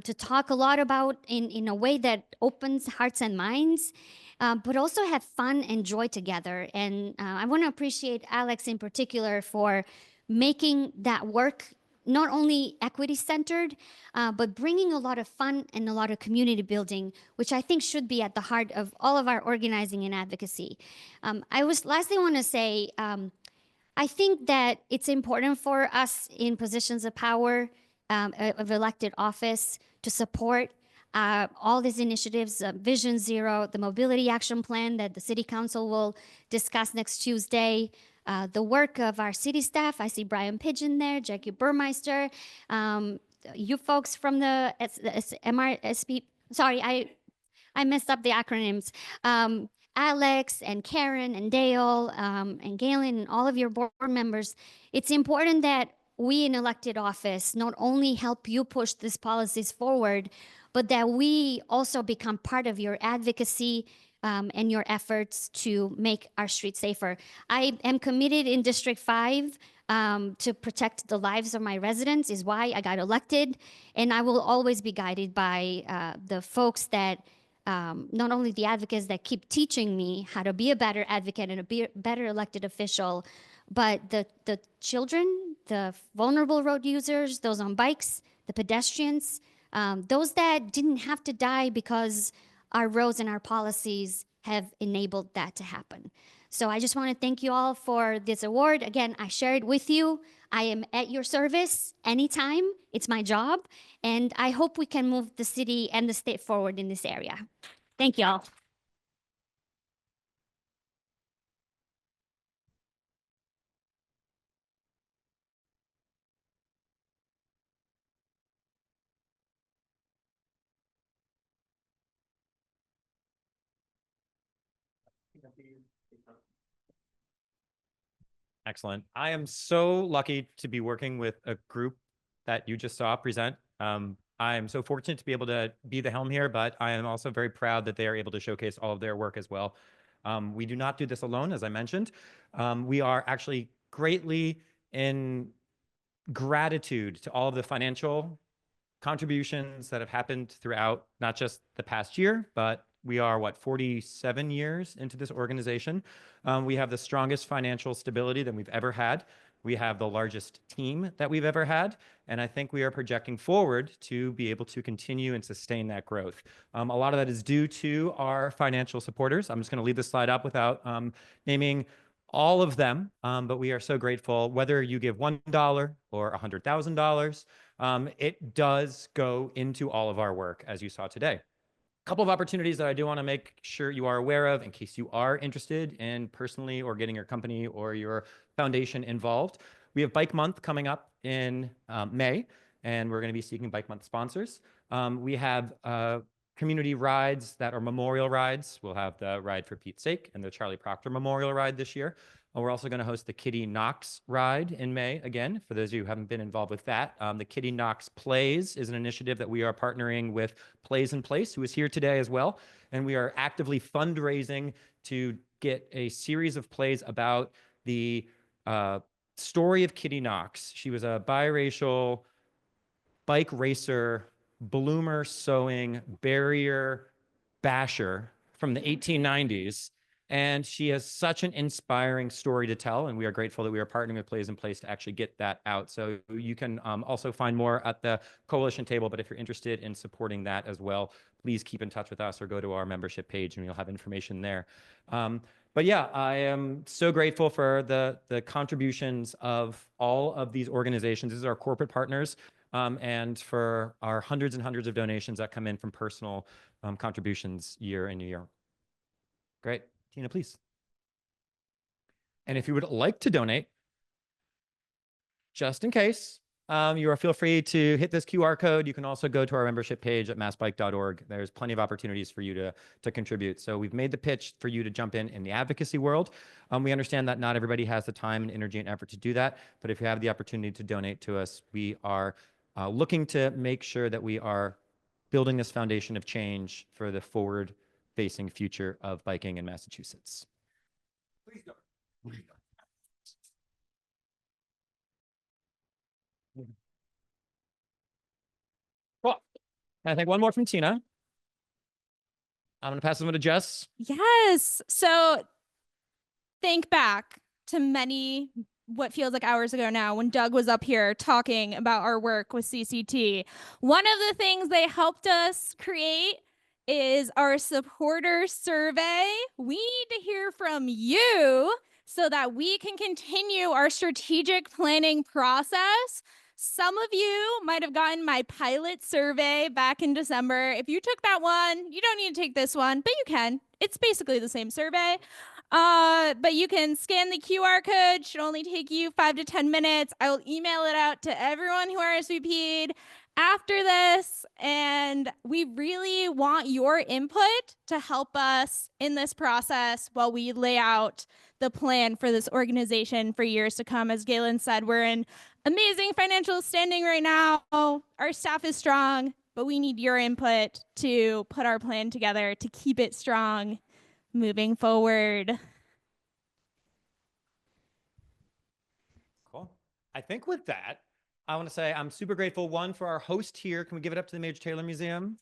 to talk a lot about in a way that opens hearts and minds, but also have fun and joy together. And I want to appreciate Alex in particular for making that work not only equity centered, but bringing a lot of fun and a lot of community building, which I think should be at the heart of all of our organizing and advocacy. Lastly want to say, I think that it's important for us in positions of power, of elected office, to support all these initiatives, Vision Zero, the Mobility Action Plan that the City Council will discuss next Tuesday, the work of our city staff. I see Brian Pigeon there, Jackie Burmeister, you folks from the MRSP. Sorry, I messed up the acronyms. Alex and Karen and Dale and Galen and all of your board members. It's important that we in elected office not only help you push these policies forward, but that we also become part of your advocacy and your efforts to make our streets safer. I am committed in District 5 to protect the lives of my residents, is why I got elected. And I will always be guided by the folks that, not only the advocates that keep teaching me how to be a better advocate and a better elected official, but the children, the vulnerable road users, those on bikes, the pedestrians, those that didn't have to die because our roads and our policies have enabled that to happen. So I just want to thank you all for this award. Again, I share it with you. I am at your service anytime. It's my job. And I hope we can move the city and the state forward in this area. Thank you all. Excellent. I am so lucky to be working with a group that you just saw present. I am so fortunate to be able to be the helm here, but I am also very proud that they are able to showcase all of their work as well. We do not do this alone, as I mentioned. We are actually greatly in gratitude to all of the financial contributions that have happened throughout not just the past year, but we are, 47 years into this organization. We have the strongest financial stability that we've ever had. We have the largest team that we've ever had. And I think we are projecting forward to be able to continue and sustain that growth. A lot of that is due to our financial supporters. I'm just going to leave this slide up without naming all of them, but we are so grateful. Whether you give $1 or $100,000, it does go into all of our work, as you saw today. couple of opportunities that I do want to make sure you are aware of in case you are interested in personally or getting your company or your foundation involved. We have Bike Month coming up in May, and we're going to be seeking Bike Month sponsors. We have community rides that are memorial rides. We'll have the Ride for Pete's Sake and the Charlie Proctor Memorial Ride this year. We're also going to host the Kitty Knox ride in May. Again, for those of you who haven't been involved with that, the Kitty Knox Plays is an initiative that we are partnering with Plays in Place, who is here today as well. And we are actively fundraising to get a series of plays about the story of Kitty Knox. She was a biracial bike racer, bloomer sewing, barrier basher from the 1890s. And she has such an inspiring story to tell. And we are grateful that we are partnering with Plays in Place to actually get that out. So you can also find more at the coalition table. But if you're interested in supporting that as well, please keep in touch with us or go to our membership page and you'll have information there. But yeah, I am so grateful for the contributions of all of these organizations. These are our corporate partners. And for our hundreds and hundreds of donations that come in from personal contributions year in year. Great. Tina, please. And if you would like to donate, just in case, feel free to hit this QR code. You can also go to our membership page at massbike.org. There's plenty of opportunities for you to contribute. So we've made the pitch for you to jump in the advocacy world. We understand that not everybody has the time and energy and effort to do that. But if you have the opportunity to donate to us, we are looking to make sure that we are building this foundation of change for the forward-facing future of biking in Massachusetts. Please don't. Cool. And I think one more from Tina. I'm going to pass them to Jess. Yes. So think back to what feels like hours ago now when Doug was up here talking about our work with CCT. One of the things they helped us create is our supporter survey. We need to hear from you so that we can continue our strategic planning process. Some of you might have gotten my pilot survey back in December. If you took that one, you don't need to take this one, but you can. It's basically the same survey. But you can scan the QR code. Should only take you 5 to 10 minutes. I will email it out to everyone who RSVP'd after this. And we really want your input to help us in this process while we lay out the plan for this organization for years to come. As Galen said, we're in amazing financial standing right now. Our staff is strong, but we need your input to put our plan together to keep it strong moving forward. Cool. I think with that, I want to say I'm super grateful, one, for our host here. Can we give it up to the Major Taylor Museum?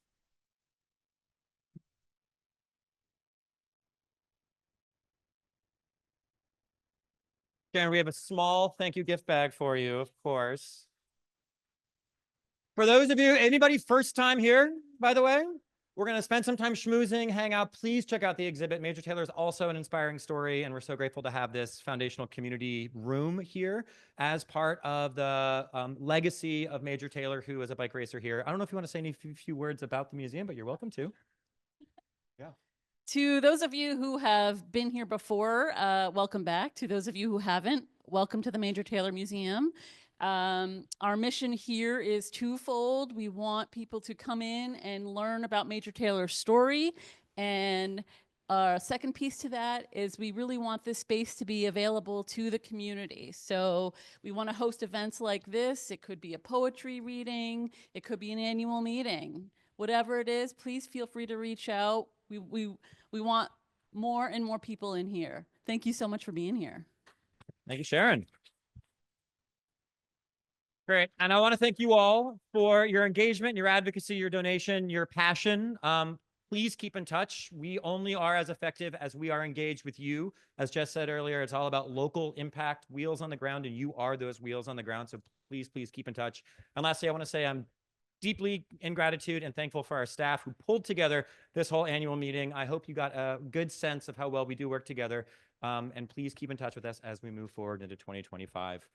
Sharon, we have a small thank you gift bag for you, of course. For those of you, anybody first time here, by the way, we're going to spend some time schmoozing, hang out. Please check out the exhibit. Major Taylor is also an inspiring story, and we're so grateful to have this foundational community room here as part of the legacy of Major Taylor, who was a bike racer here. I don't know if you want to say any few words about the museum, but you're welcome to. To those of you who have been here before, welcome back. To those of you who haven't, welcome to the Major Taylor Museum. Our mission here is twofold. We want people to come in and learn about Major Taylor's story. And our second piece to that is we really want this space to be available to the community. So we want to host events like this. It could be a poetry reading. It could be an annual meeting. Whatever it is, please feel free to reach out. We want more and more people in here. Thank you so much for being here. Thank you, Sharon. Great. And I want to thank you all for your engagement, your advocacy, your donation, your passion. Please keep in touch. We only are as effective as we are engaged with you. As Jess said earlier, it's all about local impact, wheels on the ground, and you are those wheels on the ground. So please keep in touch. And lastly, I want to say I'm deeply in gratitude and thankful for our staff who pulled together this whole annual meeting. I hope you got a good sense of how well we do work together. And please keep in touch with us as we move forward into 2025.